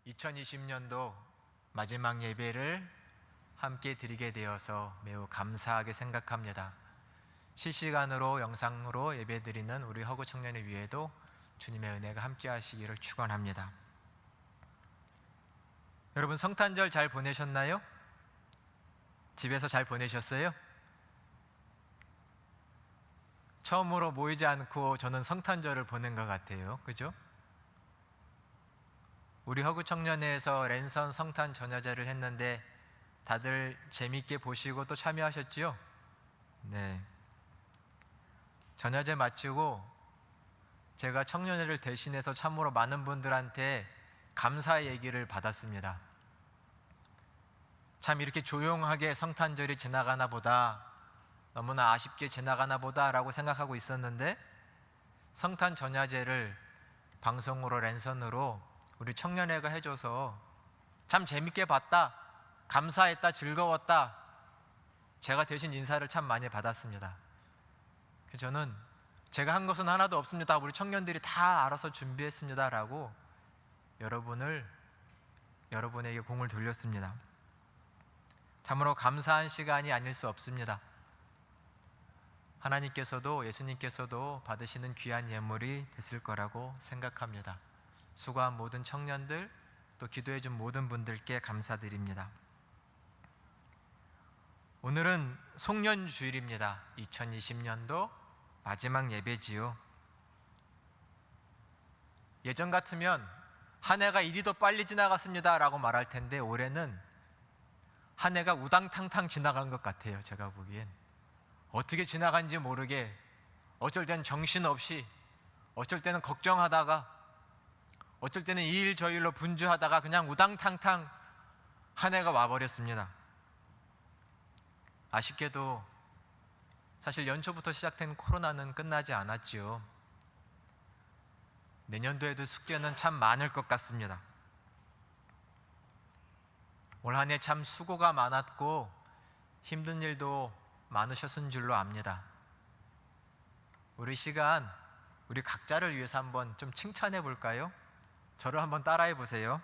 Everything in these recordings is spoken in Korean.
2020년도 마지막 예배를 함께 드리게 되어서 매우 감사하게 생각합니다. 실시간으로 영상으로 예배드리는 우리 허구 청년을 위해도 주님의 은혜가 함께 하시기를 축원합니다. 여러분, 성탄절 잘 보내셨나요? 집에서 잘 보내셨어요? 처음으로 모이지 않고 저는 성탄절을 보낸 것 같아요. 그죠? 우리 허구 청년회에서 랜선 성탄 전야제를 했는데 다들 재미있게 보시고 또 참여하셨지요? 네. 전야제 마치고 제가 청년회를 대신해서 참으로 많은 분들한테 감사 얘기를 받았습니다. 참 이렇게 조용하게 성탄절이 지나가나 보다, 너무나 아쉽게 지나가나 보다 라고 생각하고 있었는데 성탄 전야제를 방송으로 랜선으로 우리 청년회가 해줘서 참 재밌게 봤다, 감사했다, 즐거웠다, 제가 대신 인사를 참 많이 받았습니다. 저는 제가 한 것은 하나도 없습니다, 우리 청년들이 다 알아서 준비했습니다 라고 여러분에게 공을 돌렸습니다. 참으로 감사한 시간이 아닐 수 없습니다. 하나님께서도 예수님께서도 받으시는 귀한 예물이 됐을 거라고 생각합니다. 수고한 모든 청년들, 또 기도해준 모든 분들께 감사드립니다. 오늘은 송년주일입니다. 2020년도 마지막 예배지요. 예전 같으면 한 해가 이리도 빨리 지나갔습니다 라고 말할 텐데 올해는 한 해가 우당탕탕 지나간 것 같아요. 제가 보기엔 어떻게 지나간지 모르게, 어쩔 때는 정신없이, 어쩔 때는 걱정하다가, 어쩔 때는 이 일 저 일로 분주하다가 그냥 우당탕탕 한 해가 와버렸습니다. 아쉽게도 사실 연초부터 시작된 코로나는 끝나지 않았지요. 내년도에도 숙제는 참 많을 것 같습니다. 올 한 해 참 수고가 많았고 힘든 일도 많으셨은 줄로 압니다. 우리 시간, 우리 각자를 위해서 한번 좀 칭찬해 볼까요? 저를 한번 따라해 보세요.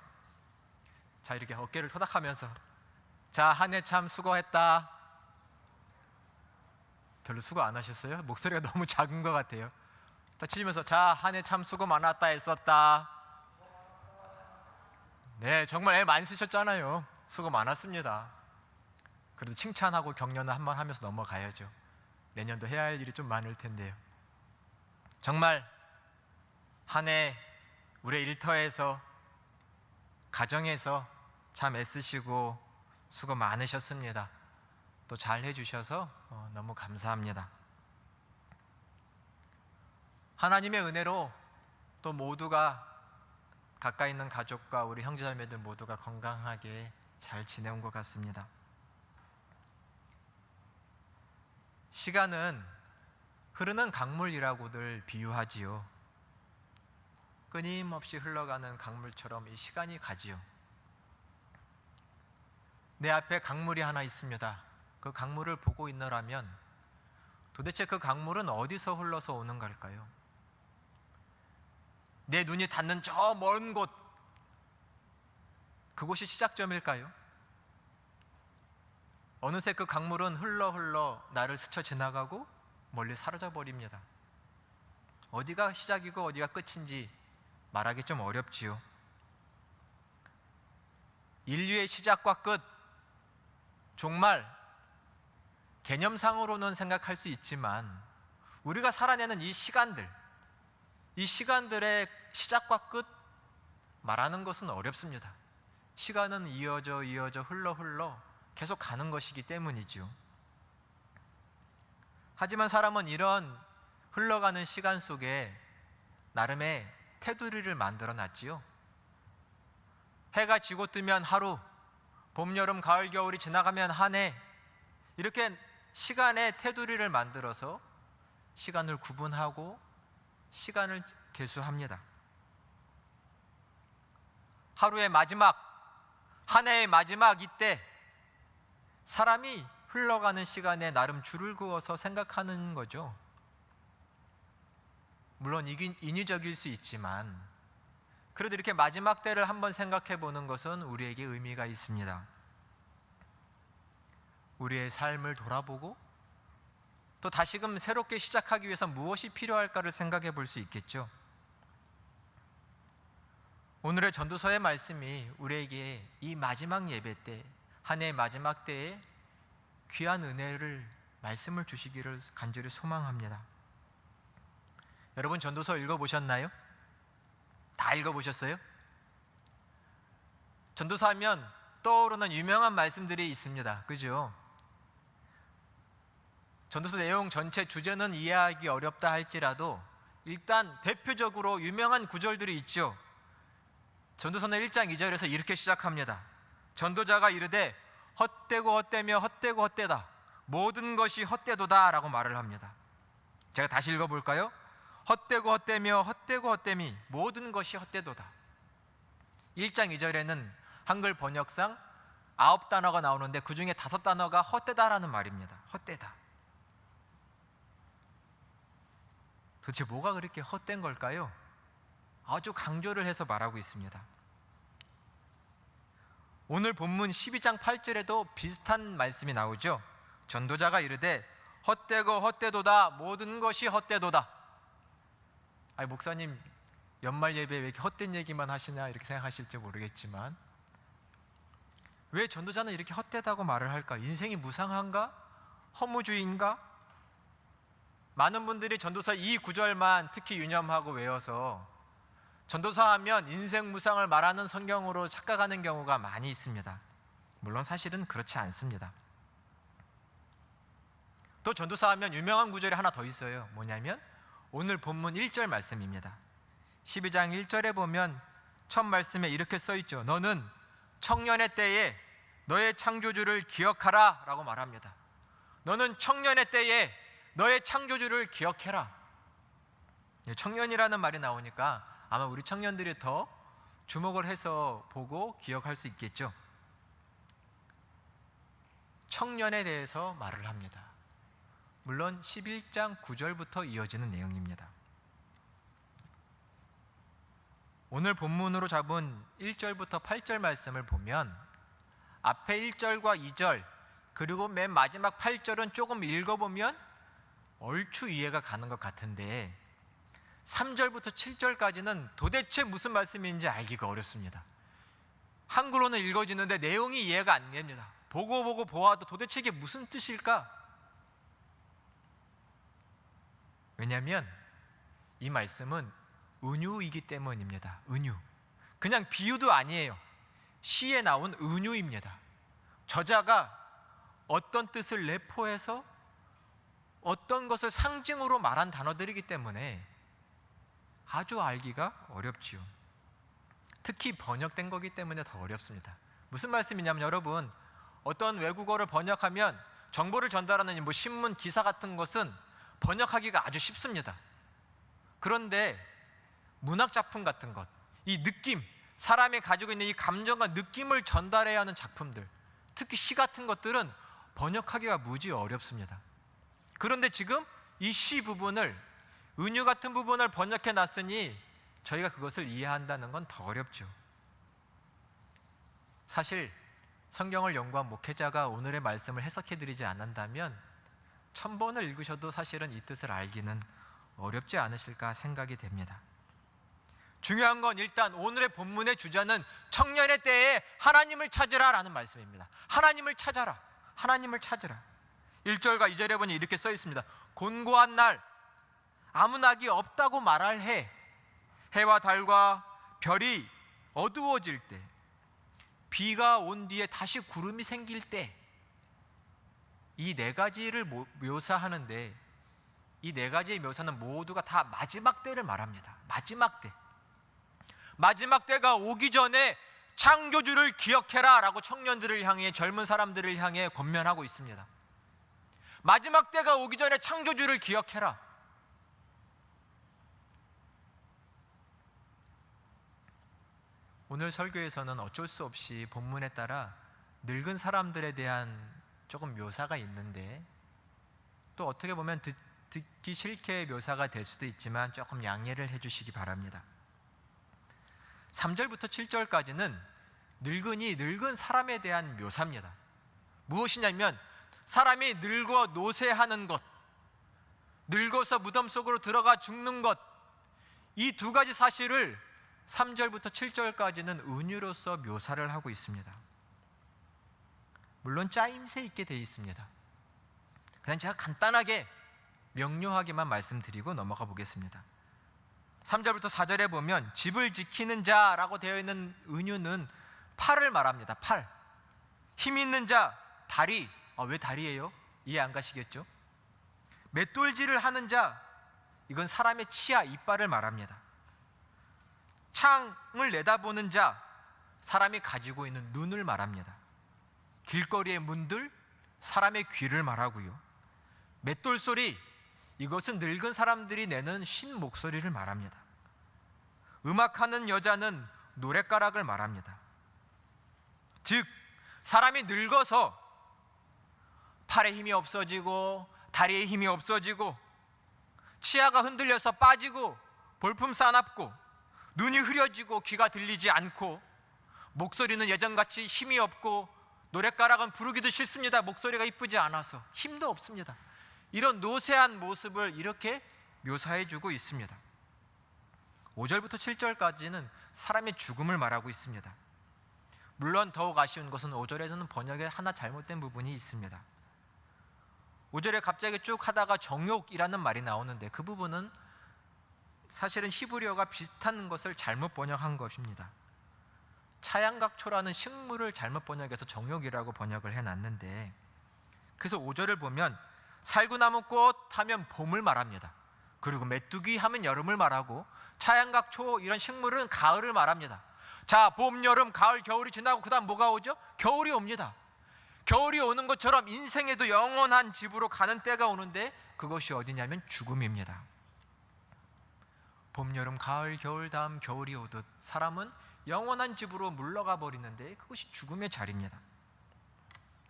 자, 이렇게 어깨를 토닥하면서, 자, 한 해 참 수고했다. 별로 수고 안 하셨어요? 목소리가 너무 작은 것 같아요. 자, 치면서, 자, 한 해 참 수고 많았다 했었다. 네, 정말 애 많이 쓰셨잖아요. 수고 많았습니다. 그래도 칭찬하고 격려는 한번 하면서 넘어가야죠. 내년도 해야 할 일이 좀 많을 텐데요. 정말 한 해 우리 일터에서, 가정에서 참 애쓰시고 수고 많으셨습니다. 또 잘 해주셔서 너무 감사합니다. 하나님의 은혜로 또 모두가, 가까이 있는 가족과 우리 형제자매들 모두가 건강하게 잘 지내온 것 같습니다. 시간은 흐르는 강물이라고들 비유하지요. 끊임없이 흘러가는 강물처럼 이 시간이 가지요. 내 앞에 강물이 하나 있습니다. 그 강물을 보고 있노라면 도대체 그 강물은 어디서 흘러서 오는 걸까요? 내 눈이 닿는 저 먼 곳, 그곳이 시작점일까요? 어느새 그 강물은 흘러 나를 스쳐 지나가고 멀리 사라져 버립니다. 어디가 시작이고 어디가 끝인지 말하기 좀 어렵지요. 인류의 시작과 끝, 정말 개념상으로는 생각할 수 있지만 우리가 살아내는 이 시간들의 시작과 끝 말하는 것은 어렵습니다. 시간은 이어져 흘러 계속 가는 것이기 때문이죠. 하지만 사람은 이런 흘러가는 시간 속에 나름의 테두리를 만들어 놨지요. 해가 지고 뜨면 하루, 봄, 여름, 가을, 겨울이 지나가면 한 해, 이렇게 시간의 테두리를 만들어서 시간을 구분하고 시간을 계수합니다. 하루의 마지막, 한 해의 마지막, 이때 사람이 흘러가는 시간에 나름 줄을 그어서 생각하는 거죠. 물론 인위적일 수 있지만 그래도 이렇게 마지막 때를 한번 생각해 보는 것은 우리에게 의미가 있습니다. 우리의 삶을 돌아보고 또 다시금 새롭게 시작하기 위해서 무엇이 필요할까를 생각해 볼 수 있겠죠. 오늘의 전도서의 말씀이 우리에게 이 마지막 예배 때, 한 해의 마지막 때에 귀한 은혜를, 말씀을 주시기를 간절히 소망합니다. 여러분, 전도서 읽어보셨나요? 다 읽어보셨어요? 전도서 하면 떠오르는 유명한 말씀들이 있습니다. 그죠? 전도서 내용 전체 주제는 이해하기 어렵다 할지라도 일단 대표적으로 유명한 구절들이 있죠. 전도서는 1장 2절에서 이렇게 시작합니다. 전도자가 이르되 헛되고 헛되며 헛되고 헛되다, 모든 것이 헛되도다 라고 말을 합니다. 제가 다시 읽어볼까요? 헛되고 헛되며 헛되고 헛됨이 모든 것이 헛되도다. 1장 2절에는 한글 번역상 9단어가 나오는데 그 중에 5단어가 헛되다라는 말입니다. 헛되다. 도대체 뭐가 그렇게 헛된 걸까요? 아주 강조를 해서 말하고 있습니다. 오늘 본문 12장 8절에도 비슷한 말씀이 나오죠. 전도자가 이르되 헛되고 헛되도다, 모든 것이 헛되도다. 아니, 목사님 연말 예배에 왜 이렇게 헛된 얘기만 하시냐 이렇게 생각하실지 모르겠지만, 왜 전도자는 이렇게 헛되다고 말을 할까? 인생이 무상한가? 허무주의인가? 많은 분들이 전도서 이 구절만 특히 유념하고 외워서 전도서 하면 인생 무상을 말하는 성경으로 착각하는 경우가 많이 있습니다. 물론 사실은 그렇지 않습니다. 또 전도서 하면 유명한 구절이 하나 더 있어요. 뭐냐면 오늘 본문 1절 말씀입니다. 12장 1절에 보면 첫 말씀에 이렇게 써있죠. 너는 청년의 때에 너의 창조주를 기억하라 라고 말합니다. 너는 청년의 때에 너의 창조주를 기억해라. 청년이라는 말이 나오니까 아마 우리 청년들이 더 주목을 해서 보고 기억할 수 있겠죠. 청년에 대해서 말을 합니다. 물론 11장 9절부터 이어지는 내용입니다. 오늘 본문으로 잡은 1절부터 8절 말씀을 보면 앞에 1절과 2절 그리고 맨 마지막 8절은 조금 읽어보면 얼추 이해가 가는 것 같은데 3절부터 7절까지는 도대체 무슨 말씀인지 알기가 어렵습니다. 한글로는 읽어지는데 내용이 이해가 안 됩니다. 보고 보아도 도대체 이게 무슨 뜻일까? 왜냐하면 이 말씀은 은유이기 때문입니다. 은유. 그냥 비유도 아니에요. 시에 나온 은유입니다. 저자가 어떤 뜻을 내포해서 어떤 것을 상징으로 말한 단어들이기 때문에 아주 알기가 어렵지요. 특히 번역된 거기 때문에 더 어렵습니다. 무슨 말씀이냐면 여러분, 어떤 외국어를 번역하면 정보를 전달하는 뭐 신문, 기사 같은 것은 번역하기가 아주 쉽습니다. 그런데 문학작품 같은 것, 이 느낌, 사람이 가지고 있는 이 감정과 느낌을 전달해야 하는 작품들, 특히 시 같은 것들은 번역하기가 무지 어렵습니다. 그런데 지금 이 시 부분을, 은유 같은 부분을 번역해 놨으니 저희가 그것을 이해한다는 건 더 어렵죠. 사실 성경을 연구한 목회자가 오늘의 말씀을 해석해 드리지 않는다면 1000번을 읽으셔도 사실은 이 뜻을 알기는 어렵지 않으실까 생각이 됩니다. 중요한 건 일단 오늘의 본문의 주제는 청년의 때에 하나님을 찾으라 라는 말씀입니다. 하나님을 찾아라. 하나님을 찾으라. 1절과 2절에 보니 이렇게 써 있습니다. 곤고한 날, 아무 낙이 없다고 말할 해, 해와 달과 별이 어두워질 때, 비가 온 뒤에 다시 구름이 생길 때, 이 네 가지를 묘사하는데 이 네 가지의 묘사는 모두가 다 마지막 때를 말합니다. 마지막 때. 마지막 때가 오기 전에 창조주를 기억해라 라고 청년들을 향해, 젊은 사람들을 향해 권면하고 있습니다. 마지막 때가 오기 전에 창조주를 기억해라. 오늘 설교에서는 어쩔 수 없이 본문에 따라 늙은 사람들에 대한 조금 묘사가 있는데, 또 어떻게 보면 듣기 싫게 묘사가 될 수도 있지만 조금 양해를 해주시기 바랍니다. 3절부터 7절까지는 늙은 사람에 대한 묘사입니다. 무엇이냐면 사람이 늙어 노쇠하는 것, 늙어서 무덤 속으로 들어가 죽는 것, 이 두 가지 사실을 3절부터 7절까지는 은유로서 묘사를 하고 있습니다. 물론 짜임새 있게 되어 있습니다. 그냥 제가 간단하게 명료하게만 말씀드리고 넘어가 보겠습니다. 3절부터 4절에 보면 집을 지키는 자라고 되어 있는 은유는 팔을 말합니다. 팔. 힘 있는 자, 다리. 왜 다리예요? 이해 안 가시겠죠? 맷돌질을 하는 자, 이건 사람의 치아, 이빨을 말합니다. 창을 내다보는 자, 사람이 가지고 있는 눈을 말합니다. 길거리의 문들, 사람의 귀를 말하고요. 맷돌 소리, 이것은 늙은 사람들이 내는 쉰 목소리를 말합니다. 음악하는 여자는 노랫가락을 말합니다. 즉 사람이 늙어서 팔에 힘이 없어지고 다리에 힘이 없어지고 치아가 흔들려서 빠지고 볼품 사납고 눈이 흐려지고 귀가 들리지 않고 목소리는 예전같이 힘이 없고 노랫가락은 부르기도 싫습니다. 목소리가 이쁘지 않아서 힘도 없습니다. 이런 노쇠한 모습을 이렇게 묘사해주고 있습니다. 5절부터 7절까지는 사람의 죽음을 말하고 있습니다. 물론 더욱 아쉬운 것은 5절에서는 번역에 하나 잘못된 부분이 있습니다. 5절에 갑자기 쭉 하다가 정욕이라는 말이 나오는데 그 부분은 사실은 히브리어가 비슷한 것을 잘못 번역한 것입니다. 차양각초라는 식물을 잘못 번역해서 정욕이라고 번역을 해놨는데, 그래서 5절을 보면 살구나무꽃 하면 봄을 말합니다. 그리고 메뚜기 하면 여름을 말하고 차양각초 이런 식물은 가을을 말합니다. 자, 봄, 여름, 가을, 겨울이 지나고 그 다음 뭐가 오죠? 겨울이 옵니다. 겨울이 오는 것처럼 인생에도 영원한 집으로 가는 때가 오는데 그것이 어디냐면 죽음입니다. 봄, 여름, 가을, 겨울 다음 겨울이 오듯 사람은 영원한 집으로 물러가 버리는데 그것이 죽음의 자리입니다.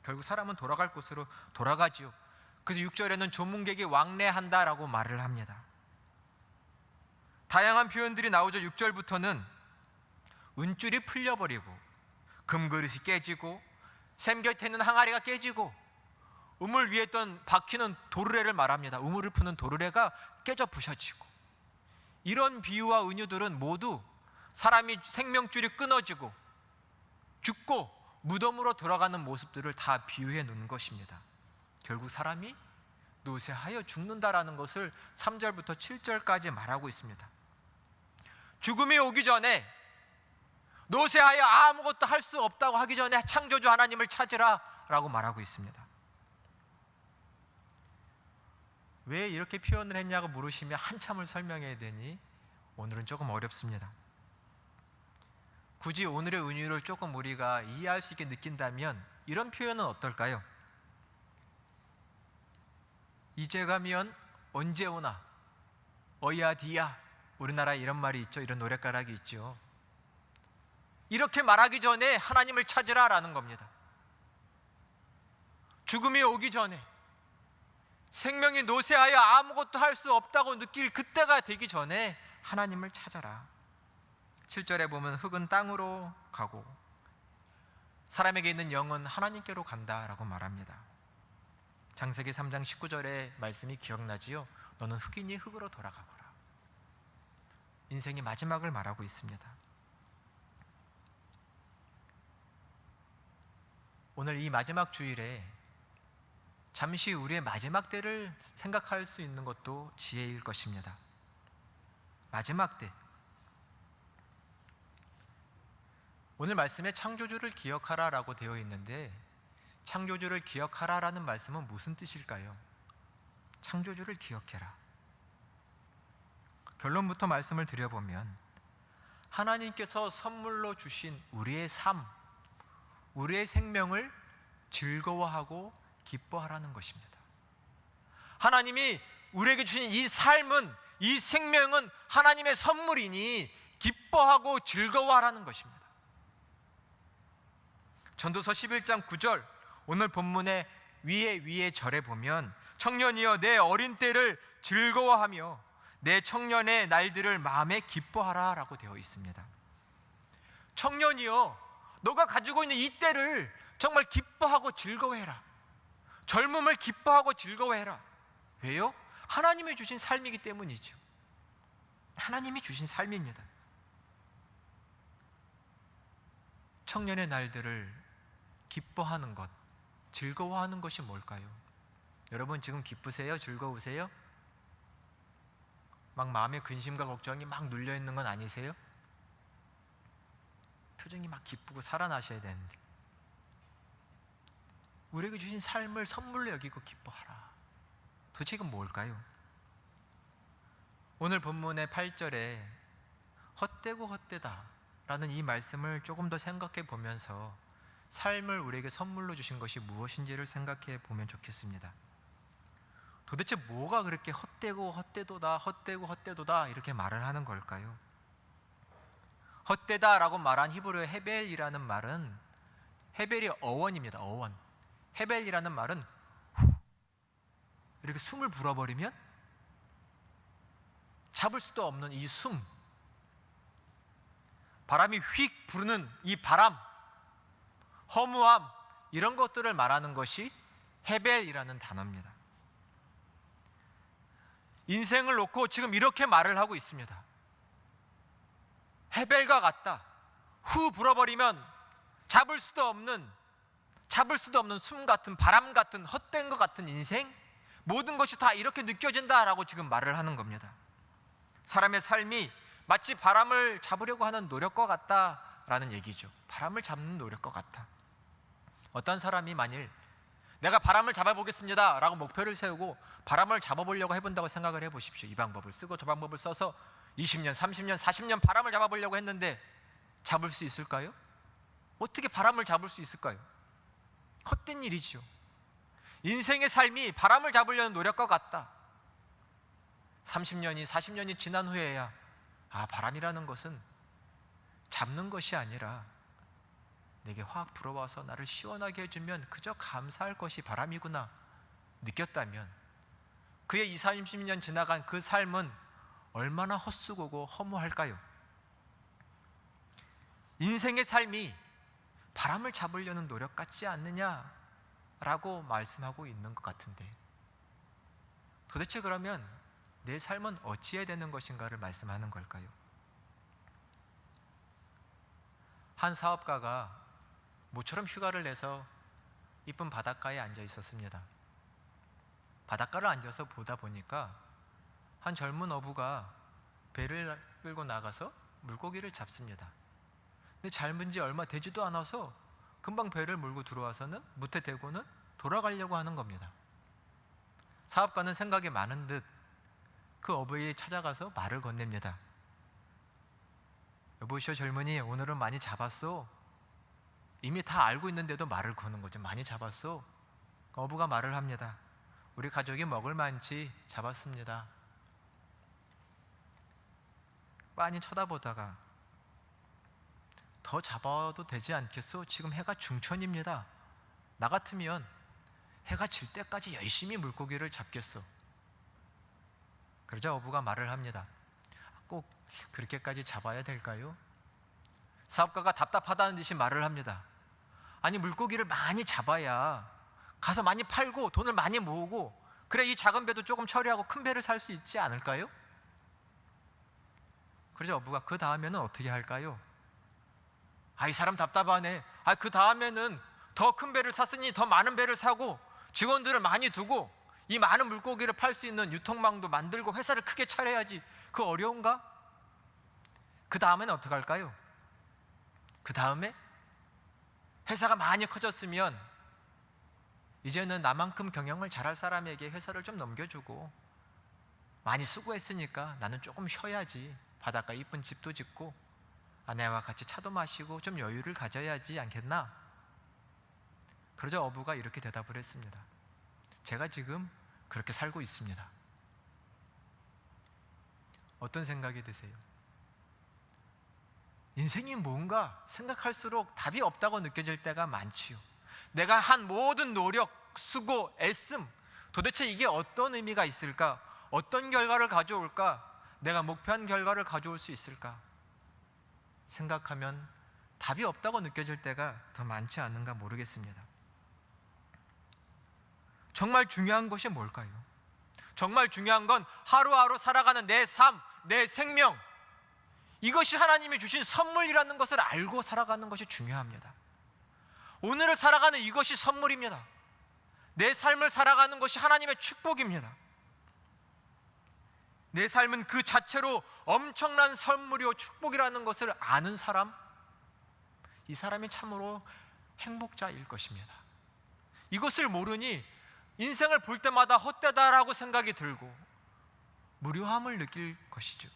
결국 사람은 돌아갈 곳으로 돌아가지요. 그래서 6절에는 조문객이 왕래한다라고 말을 합니다. 다양한 표현들이 나오죠. 6절부터는 은줄이 풀려버리고 금그릇이 깨지고 샘 곁에 있는 항아리가 깨지고 우물 위에 있던 박히는 도르래를 말합니다. 우물을 푸는 도르래가 깨져 부셔지고, 이런 비유와 은유들은 모두 사람이 생명줄이 끊어지고 죽고 무덤으로 들어가는 모습들을 다 비유해 놓은 것입니다. 결국 사람이 노쇠하여 죽는다라는 것을 3절부터 7절까지 말하고 있습니다. 죽음이 오기 전에, 노쇠하여 아무것도 할 수 없다고 하기 전에 창조주 하나님을 찾으라 라고 말하고 있습니다. 왜 이렇게 표현을 했냐고 물으시면 한참을 설명해야 되니 오늘은 조금 어렵습니다. 굳이 오늘의 은유를 조금 우리가 이해할 수 있게 느낀다면 이런 표현은 어떨까요? 이제 가면 언제 오나, 어야 디야, 우리나라에 이런 말이 있죠. 이런 노랫가락이 있죠. 이렇게 말하기 전에 하나님을 찾으라 라는 겁니다. 죽음이 오기 전에, 생명이 노쇠하여 아무것도 할 수 없다고 느낄 그때가 되기 전에 하나님을 찾아라. 7절에 보면 흙은 땅으로 가고 사람에게 있는 영은 하나님께로 간다라고 말합니다. 창세기 3장 19절의 말씀이 기억나지요? 너는 흙이니 흙으로 돌아가거라. 인생의 마지막을 말하고 있습니다. 오늘 이 마지막 주일에 잠시 우리의 마지막 때를 생각할 수 있는 것도 지혜일 것입니다. 마지막 때. 오늘 말씀에 창조주를 기억하라 라고 되어 있는데, 창조주를 기억하라 라는 말씀은 무슨 뜻일까요? 창조주를 기억해라. 결론부터 말씀을 드려보면 하나님께서 선물로 주신 우리의 삶, 우리의 생명을 즐거워하고 기뻐하라는 것입니다. 하나님이 우리에게 주신 이 삶은, 이 생명은 하나님의 선물이니 기뻐하고 즐거워하라는 것입니다. 전도서 11장 9절, 오늘 본문의 위에 절에 보면 청년이여 내 어린 때를 즐거워하며 내 청년의 날들을 마음에 기뻐하라 라고 되어 있습니다. 청년이여, 너가 가지고 있는 이 때를 정말 기뻐하고 즐거워해라. 젊음을 기뻐하고 즐거워해라. 왜요? 하나님이 주신 삶이기 때문이죠. 하나님이 주신 삶입니다. 청년의 날들을 기뻐하는 것, 즐거워하는 것이 뭘까요? 여러분 지금 기쁘세요? 즐거우세요? 막 마음에 근심과 걱정이 막 눌려 있는 건 아니세요? 표정이 막 기쁘고 살아나셔야 되는데, 우리에게 주신 삶을 선물로 여기고 기뻐하라. 도대체 이건 뭘까요? 오늘 본문의 8절에 헛되고 헛되다 라는 이 말씀을 조금 더 생각해 보면서 삶을 우리에게 선물로 주신 것이 무엇인지를 생각해 보면 좋겠습니다. 도대체 뭐가 그렇게 헛되고 헛되도다, 헛되고 헛되도다 이렇게 말을 하는 걸까요? 헛되다라고 말한 히브리어 헤벨이라는 말은, 헤벨이 어원입니다. 어원. 헤벨이라는 말은 이렇게 숨을 불어버리면 잡을 수도 없는 이 숨, 바람이 휙 부르는 이 바람, 허무함, 이런 것들을 말하는 것이 헤벨이라는 단어입니다. 인생을 놓고 지금 이렇게 말을 하고 있습니다. 헤벨과 같다. 후 불어버리면 잡을 수도 없는 숨 같은, 바람 같은, 헛된 것 같은 인생, 모든 것이 다 이렇게 느껴진다라고 지금 말을 하는 겁니다. 사람의 삶이 마치 바람을 잡으려고 하는 노력과 같다라는 얘기죠. 바람을 잡는 노력과 같아. 어떤 사람이 만일 내가 바람을 잡아보겠습니다 라고 목표를 세우고 바람을 잡아보려고 해본다고 생각을 해보십시오. 이 방법을 쓰고 저 방법을 써서 20년, 30년, 40년 바람을 잡아보려고 했는데 잡을 수 있을까요? 어떻게 바람을 잡을 수 있을까요? 헛된 일이죠. 인생의 삶이 바람을 잡으려는 노력과 같다. 30년이, 40년이 지난 후에야 바람이라는 것은 잡는 것이 아니라 내게 확 불어와서 나를 시원하게 해주면 그저 감사할 것이 바람이구나 느꼈다면, 그의 20, 30년 지나간 그 삶은 얼마나 헛수고고 허무할까요? 인생의 삶이 바람을 잡으려는 노력 같지 않느냐라고 말씀하고 있는 것 같은데, 도대체 그러면 내 삶은 어찌해야 되는 것인가를 말씀하는 걸까요? 한 사업가가 모처럼 휴가를 내서 이쁜 바닷가에 앉아 있었습니다. 바닷가를 앉아서 보다 보니까 한 젊은 어부가 배를 끌고 나가서 물고기를 잡습니다. 근데 잡은 지 얼마 되지도 않아서 금방 배를 몰고 들어와서는 무태 대고는 돌아가려고 하는 겁니다. 사업가는 생각이 많은 듯 그 어부에 찾아가서 말을 건넵니다. 여보시오 젊은이, 오늘은 많이 잡았소? 이미 다 알고 있는데도 말을 거는 거죠. 많이 잡았소? 어부가 말을 합니다. 우리 가족이 먹을 만치 잡았습니다. 빤히 쳐다보다가 더 잡아도 되지 않겠소? 지금 해가 중천입니다. 나 같으면 해가 질 때까지 열심히 물고기를 잡겠소. 그러자 어부가 말을 합니다. 꼭 그렇게까지 잡아야 될까요? 사업가가 답답하다는 듯이 말을 합니다. 아니, 물고기를 많이 잡아야 가서 많이 팔고 돈을 많이 모으고, 그래 이 작은 배도 조금 처리하고 큰 배를 살 수 있지 않을까요? 그러자 어부가 그 다음에는 어떻게 할까요? 이 사람 답답하네. 그 다음에는 더 큰 배를 샀으니 더 많은 배를 사고 직원들을 많이 두고 이 많은 물고기를 팔 수 있는 유통망도 만들고 회사를 크게 차려야지. 그 어려운가? 그 다음에는 어떻게 할까요? 그 다음에 회사가 많이 커졌으면 이제는 나만큼 경영을 잘할 사람에게 회사를 좀 넘겨주고, 많이 수고했으니까 나는 조금 쉬어야지. 바닷가에 이쁜 집도 짓고 아내와 같이 차도 마시고 좀 여유를 가져야지 않겠나? 그러자 어부가 이렇게 대답을 했습니다. 제가 지금 그렇게 살고 있습니다. 어떤 생각이 드세요? 인생이 뭔가 생각할수록 답이 없다고 느껴질 때가 많지요. 내가 한 모든 노력, 수고, 애씀, 도대체 이게 어떤 의미가 있을까? 어떤 결과를 가져올까? 내가 목표한 결과를 가져올 수 있을까? 생각하면 답이 없다고 느껴질 때가 더 많지 않은가 모르겠습니다. 정말 중요한 것이 뭘까요? 정말 중요한 건 하루하루 살아가는 내 삶, 내 생명, 이것이 하나님이 주신 선물이라는 것을 알고 살아가는 것이 중요합니다. 오늘을 살아가는 이것이 선물입니다. 내 삶을 살아가는 것이 하나님의 축복입니다. 내 삶은 그 자체로 엄청난 선물이요 축복이라는 것을 아는 사람, 이 사람이 참으로 행복자일 것입니다. 이것을 모르니 인생을 볼 때마다 헛되다라고 생각이 들고 무료함을 느낄 것이죠.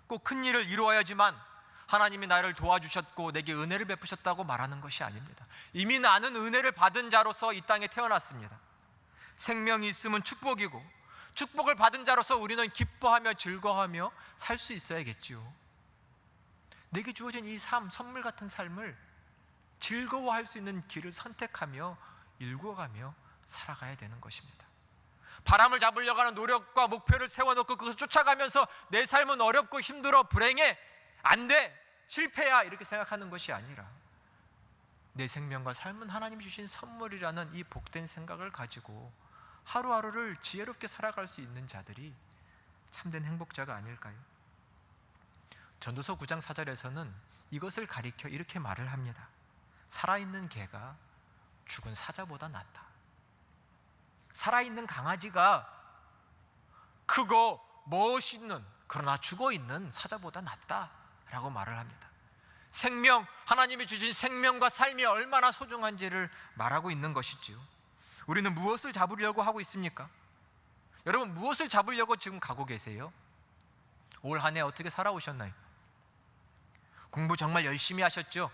꼭 큰 일을 이루어야지만 하나님이 나를 도와주셨고 내게 은혜를 베푸셨다고 말하는 것이 아닙니다. 이미 나는 은혜를 받은 자로서 이 땅에 태어났습니다. 생명이 있으면 축복이고, 축복을 받은 자로서 우리는 기뻐하며 즐거워하며 살 수 있어야겠지요. 내게 주어진 이 삶, 선물 같은 삶을 즐거워할 수 있는 길을 선택하며 일구어가며 살아가야 되는 것입니다. 바람을 잡으려고 하는 노력과 목표를 세워놓고 그것을 쫓아가면서 내 삶은 어렵고 힘들어, 불행해, 안 돼, 실패야 이렇게 생각하는 것이 아니라 내 생명과 삶은 하나님이 주신 선물이라는 이 복된 생각을 가지고 하루하루를 지혜롭게 살아갈 수 있는 자들이 참된 행복자가 아닐까요? 전도서 9장 4절에서는 이것을 가리켜 이렇게 말을 합니다. 살아있는 개가 죽은 사자보다 낫다. 살아있는 강아지가 크고 멋있는, 그러나 죽어있는 사자보다 낫다라고 말을 합니다. 생명, 하나님이 주신 생명과 삶이 얼마나 소중한지를 말하고 있는 것이지요. 우리는 무엇을 잡으려고 하고 있습니까? 여러분, 무엇을 잡으려고 지금 가고 계세요? 올 한 해 어떻게 살아오셨나요? 공부 정말 열심히 하셨죠?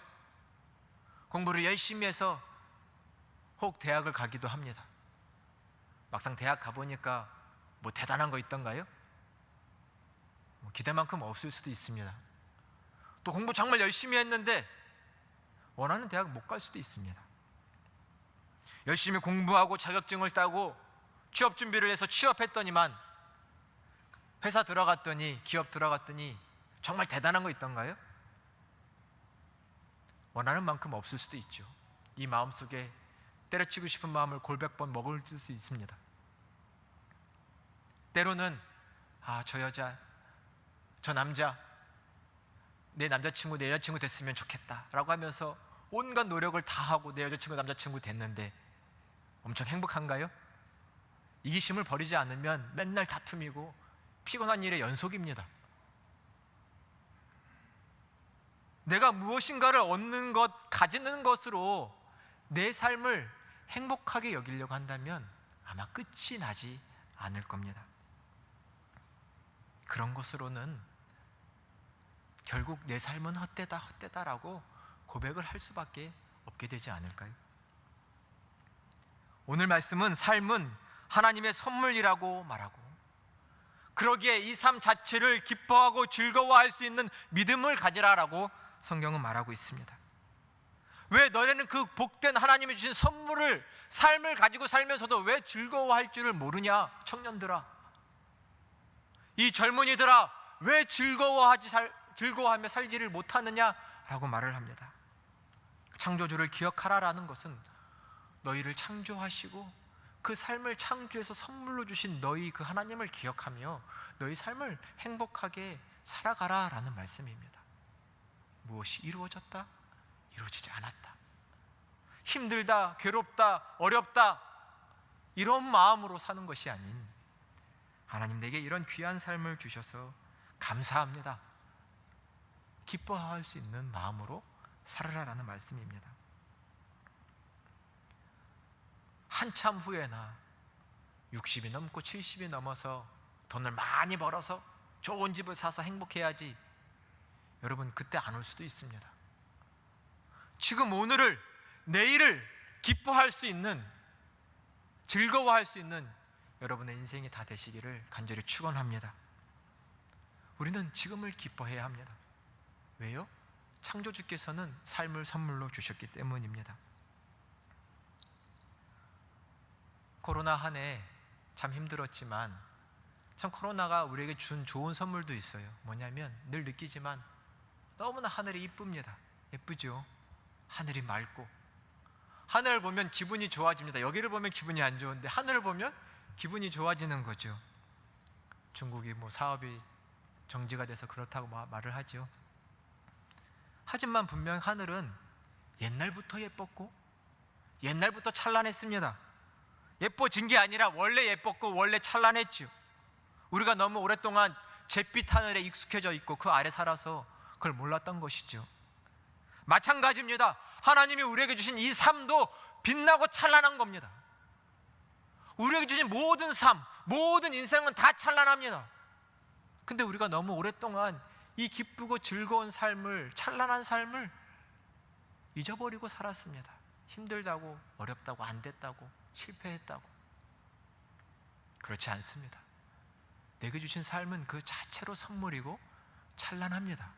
공부를 열심히 해서 혹 대학을 가기도 합니다. 막상 대학 가보니까 뭐 대단한 거 있던가요? 기대만큼 없을 수도 있습니다. 또 공부 정말 열심히 했는데 원하는 대학 못 갈 수도 있습니다. 열심히 공부하고 자격증을 따고 취업 준비를 해서 취업했더니만 회사 들어갔더니, 기업 들어갔더니 정말 대단한 거 있던가요? 원하는 만큼 없을 수도 있죠. 이 마음속에 때려치고 싶은 마음을 골백 번 먹을 수 있습니다. 때로는 저 여자, 저 남자, 내 남자친구, 내 여자친구 됐으면 좋겠다 라고 하면서 온갖 노력을 다 하고 내 여자친구, 남자친구 됐는데 엄청 행복한가요? 이기심을 버리지 않으면 맨날 다툼이고 피곤한 일의 연속입니다. 내가 무엇인가를 얻는 것, 가지는 것으로 내 삶을 행복하게 여기려고 한다면 아마 끝이 나지 않을 겁니다. 그런 것으로는 결국 내 삶은 헛되다라고 고백을 할 수밖에 없게 되지 않을까요? 오늘 말씀은 삶은 하나님의 선물이라고 말하고, 그러기에 이 삶 자체를 기뻐하고 즐거워할 수 있는 믿음을 가지라라고 성경은 말하고 있습니다. 왜 너네는 그 복된 하나님이 주신 선물을, 삶을 가지고 살면서도 왜 즐거워할 줄을 모르냐? 청년들아, 이 젊은이들아, 왜 즐거워하며 살지를 못하느냐라고 말을 합니다. 창조주를 기억하라라는 것은 너희를 창조하시고 그 삶을 창조해서 선물로 주신 너희 그 하나님을 기억하며 너희 삶을 행복하게 살아가라라는 말씀입니다. 무엇이 이루어졌다? 이루어지지 않았다. 힘들다, 괴롭다, 어렵다, 이런 마음으로 사는 것이 아닌, 하나님 내게 이런 귀한 삶을 주셔서 감사합니다, 기뻐할 수 있는 마음으로 살아라라는 말씀입니다. 한참 후에나 60이 넘고 70이 넘어서 돈을 많이 벌어서 좋은 집을 사서 행복해야지, 여러분 그때 안 올 수도 있습니다. 지금 오늘을, 내일을 기뻐할 수 있는, 즐거워할 수 있는 여러분의 인생이 다 되시기를 간절히 축원합니다. 우리는 지금을 기뻐해야 합니다. 왜요? 창조주께서는 삶을 선물로 주셨기 때문입니다. 코로나 한 해 참 힘들었지만 참 코로나가 우리에게 준 좋은 선물도 있어요. 뭐냐면 늘 느끼지만 너무나 하늘이 이쁩니다. 예쁘죠? 하늘이 맑고, 하늘을 보면 기분이 좋아집니다. 여기를 보면 기분이 안 좋은데 하늘을 보면 기분이 좋아지는 거죠. 중국이 사업이 정지가 돼서 그렇다고 말을 하죠. 하지만 분명 하늘은 옛날부터 예뻤고 옛날부터 찬란했습니다. 예뻐진 게 아니라 원래 예뻤고 원래 찬란했죠. 우리가 너무 오랫동안 잿빛 하늘에 익숙해져 있고 그 아래 살아서 그걸 몰랐던 것이죠. 마찬가지입니다. 하나님이 우리에게 주신 이 삶도 빛나고 찬란한 겁니다. 우리에게 주신 모든 삶, 모든 인생은 다 찬란합니다. 근데 우리가 너무 오랫동안 이 기쁘고 즐거운 삶을, 찬란한 삶을 잊어버리고 살았습니다. 힘들다고, 어렵다고, 안 됐다고, 실패했다고. 그렇지 않습니다. 내게 주신 삶은 그 자체로 선물이고 찬란합니다.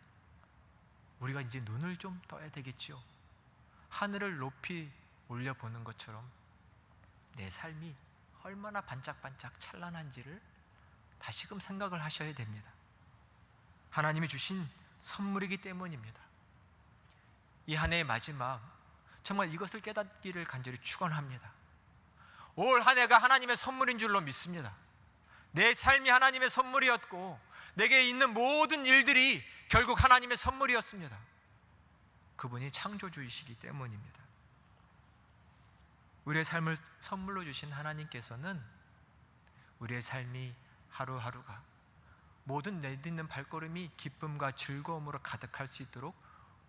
우리가 이제 눈을 좀 떠야 되겠지요. 하늘을 높이 올려보는 것처럼 내 삶이 얼마나 반짝반짝 찬란한지를 다시금 생각을 하셔야 됩니다. 하나님이 주신 선물이기 때문입니다. 이 한 해의 마지막, 정말 이것을 깨닫기를 간절히 축원합니다. 올 한 해가 하나님의 선물인 줄로 믿습니다. 내 삶이 하나님의 선물이었고 내게 있는 모든 일들이 결국 하나님의 선물이었습니다. 그분이 창조주이시기 때문입니다. 우리의 삶을 선물로 주신 하나님께서는 우리의 삶이 하루하루가 모든 내딛는 발걸음이 기쁨과 즐거움으로 가득할 수 있도록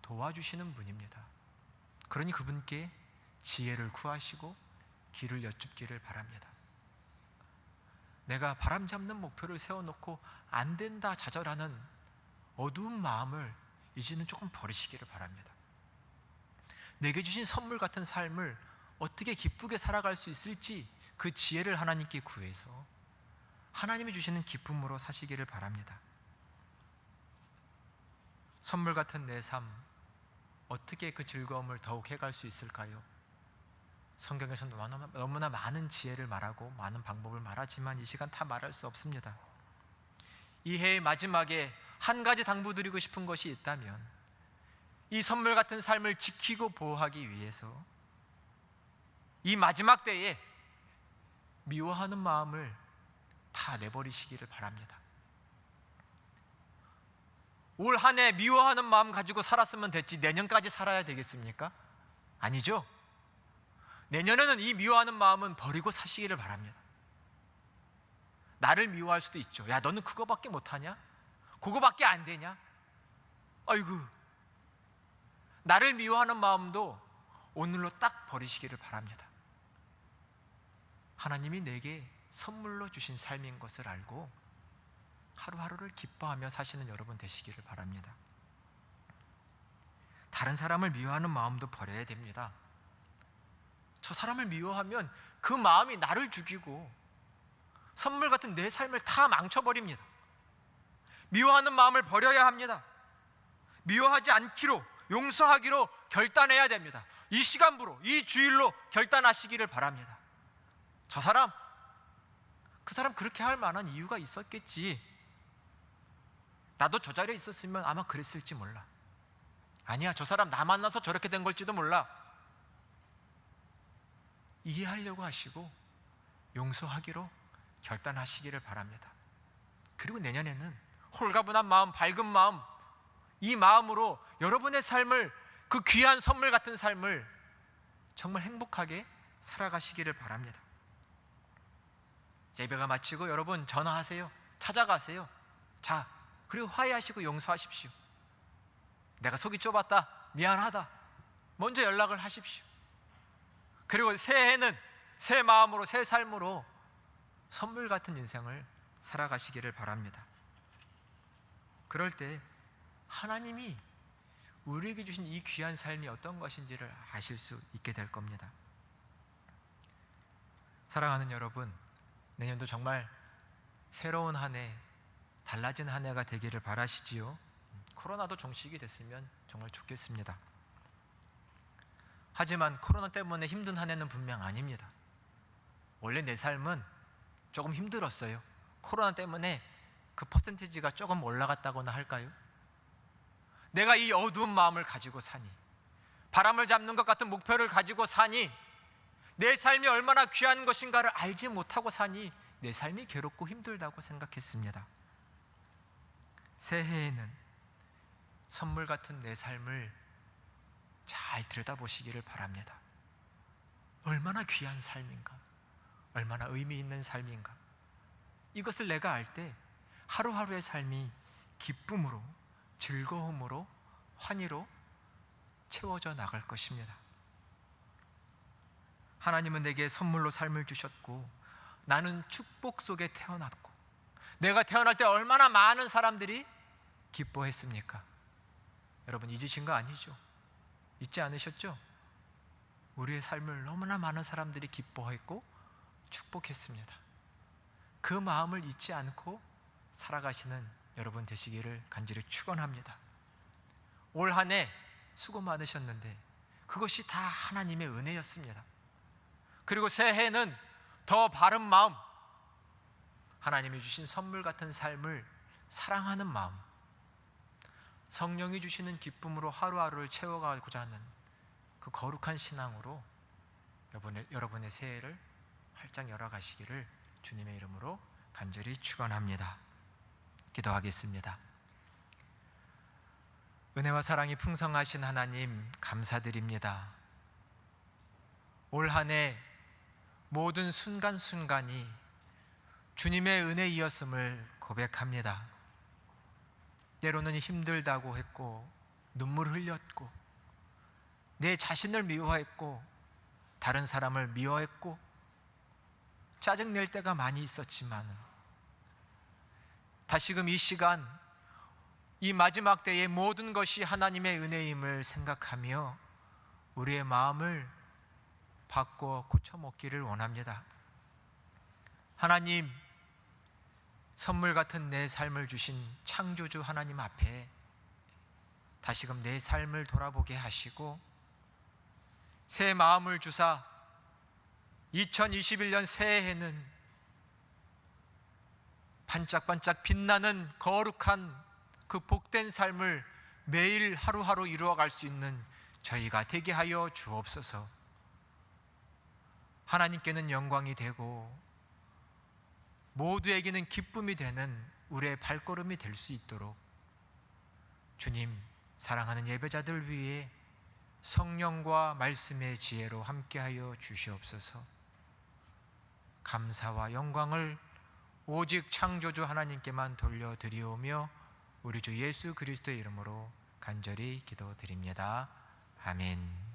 도와주시는 분입니다. 그러니 그분께 지혜를 구하시고 길을 여쭙기를 바랍니다. 내가 바람잡는 목표를 세워놓고 안 된다 좌절하는 어두운 마음을 이제는 조금 버리시기를 바랍니다. 내게 주신 선물 같은 삶을 어떻게 기쁘게 살아갈 수 있을지 그 지혜를 하나님께 구해서 하나님이 주시는 기쁨으로 사시기를 바랍니다. 선물 같은 내 삶, 어떻게 그 즐거움을 더욱 해갈 수 있을까요? 성경에서 너무나 많은 지혜를 말하고 많은 방법을 말하지만 이 시간 다 말할 수 없습니다. 이 해의 마지막에 한 가지 당부드리고 싶은 것이 있다면 이 선물 같은 삶을 지키고 보호하기 위해서 이 마지막 때에 미워하는 마음을 다 내버리시기를 바랍니다. 올 한 해 미워하는 마음 가지고 살았으면 됐지 내년까지 살아야 되겠습니까? 아니죠. 내년에는 이 미워하는 마음은 버리고 사시기를 바랍니다. 나를 미워할 수도 있죠. 야, 너는 그거밖에 못하냐? 그거밖에 안 되냐? 아이고. 나를 미워하는 마음도 오늘로 딱 버리시기를 바랍니다. 하나님이 내게 선물로 주신 삶인 것을 알고 하루하루를 기뻐하며 사시는 여러분 되시기를 바랍니다. 다른 사람을 미워하는 마음도 버려야 됩니다. 저 사람을 미워하면 그 마음이 나를 죽이고 선물 같은 내 삶을 다 망쳐버립니다. 미워하는 마음을 버려야 합니다. 미워하지 않기로, 용서하기로 결단해야 됩니다. 이 시간부로, 이 주일로 결단하시기를 바랍니다. 저 사람, 그 사람 그렇게 할 만한 이유가 있었겠지. 나도 저 자리에 있었으면 아마 그랬을지 몰라. 아니야, 저 사람 나 만나서 저렇게 된 걸지도 몰라. 이해하려고 하시고 용서하기로 결단하시기를 바랍니다. 그리고 내년에는 홀가분한 마음, 밝은 마음, 이 마음으로 여러분의 삶을, 그 귀한 선물 같은 삶을 정말 행복하게 살아가시기를 바랍니다. 예배가 마치고 여러분 전화하세요. 찾아가세요. 자, 그리고 화해하시고 용서하십시오. 내가 속이 좁았다, 미안하다, 먼저 연락을 하십시오. 그리고 새해에는 새 마음으로, 새 삶으로 선물 같은 인생을 살아가시기를 바랍니다. 그럴 때 하나님이 우리에게 주신 이 귀한 삶이 어떤 것인지를 아실 수 있게 될 겁니다. 사랑하는 여러분, 내년도 정말 새로운 한 해, 달라진 한 해가 되기를 바라시지요. 코로나도 종식이 됐으면 정말 좋겠습니다. 하지만 코로나 때문에 힘든 한 해는 분명 아닙니다. 원래 내 삶은 조금 힘들었어요. 코로나 때문에 그 퍼센티지가 조금 올라갔다거나 할까요? 내가 이 어두운 마음을 가지고 사니, 바람을 잡는 것 같은 목표를 가지고 사니, 내 삶이 얼마나 귀한 것인가를 알지 못하고 사니 내 삶이 괴롭고 힘들다고 생각했습니다. 새해에는 선물 같은 내 삶을 잘 들여다보시기를 바랍니다. 얼마나 귀한 삶인가, 얼마나 의미 있는 삶인가, 이것을 내가 알 때 하루하루의 삶이 기쁨으로, 즐거움으로, 환희로 채워져 나갈 것입니다. 하나님은 내게 선물로 삶을 주셨고, 나는 축복 속에 태어났고, 내가 태어날 때 얼마나 많은 사람들이 기뻐했습니까? 여러분 잊으신 거 아니죠? 잊지 않으셨죠? 우리의 삶을 너무나 많은 사람들이 기뻐했고 축복했습니다. 그 마음을 잊지 않고 살아가시는 여러분 되시기를 간절히 축원합니다. 올 한 해 수고 많으셨는데 그것이 다 하나님의 은혜였습니다. 그리고 새해는 더 바른 마음, 하나님이 주신 선물 같은 삶을 사랑하는 마음, 성령이 주시는 기쁨으로 하루하루를 채워가고자 하는 그 거룩한 신앙으로 여러분의 새해를 활짝 열어가시기를 주님의 이름으로 간절히 축원합니다. 기도하겠습니다. 은혜와 사랑이 풍성하신 하나님 감사드립니다. 올 한 해 모든 순간순간이 주님의 은혜이었음을 고백합니다. 때로는 힘들다고 했고, 눈물 흘렸고, 내 자신을 미워했고, 다른 사람을 미워했고, 짜증낼 때가 많이 있었지만, 다시금 이 시간, 이 마지막 때의 모든 것이 하나님의 은혜임을 생각하며 우리의 마음을 바꿔 고쳐먹기를 원합니다. 하나님, 선물 같은 내 삶을 주신 창조주 하나님 앞에 다시금 내 삶을 돌아보게 하시고, 새 마음을 주사 2021년 새해에는 반짝반짝 빛나는 거룩한 그 복된 삶을 매일 하루하루 이루어갈 수 있는 저희가 되게 하여 주옵소서. 하나님께는 영광이 되고 모두에게는 기쁨이 되는 우리의 발걸음이 될 수 있도록 주님, 사랑하는 예배자들 위해 성령과 말씀의 지혜로 함께하여 주시옵소서. 감사와 영광을 오직 창조주 하나님께만 돌려드리오며 우리 주 예수 그리스도의 이름으로 간절히 기도드립니다. 아멘.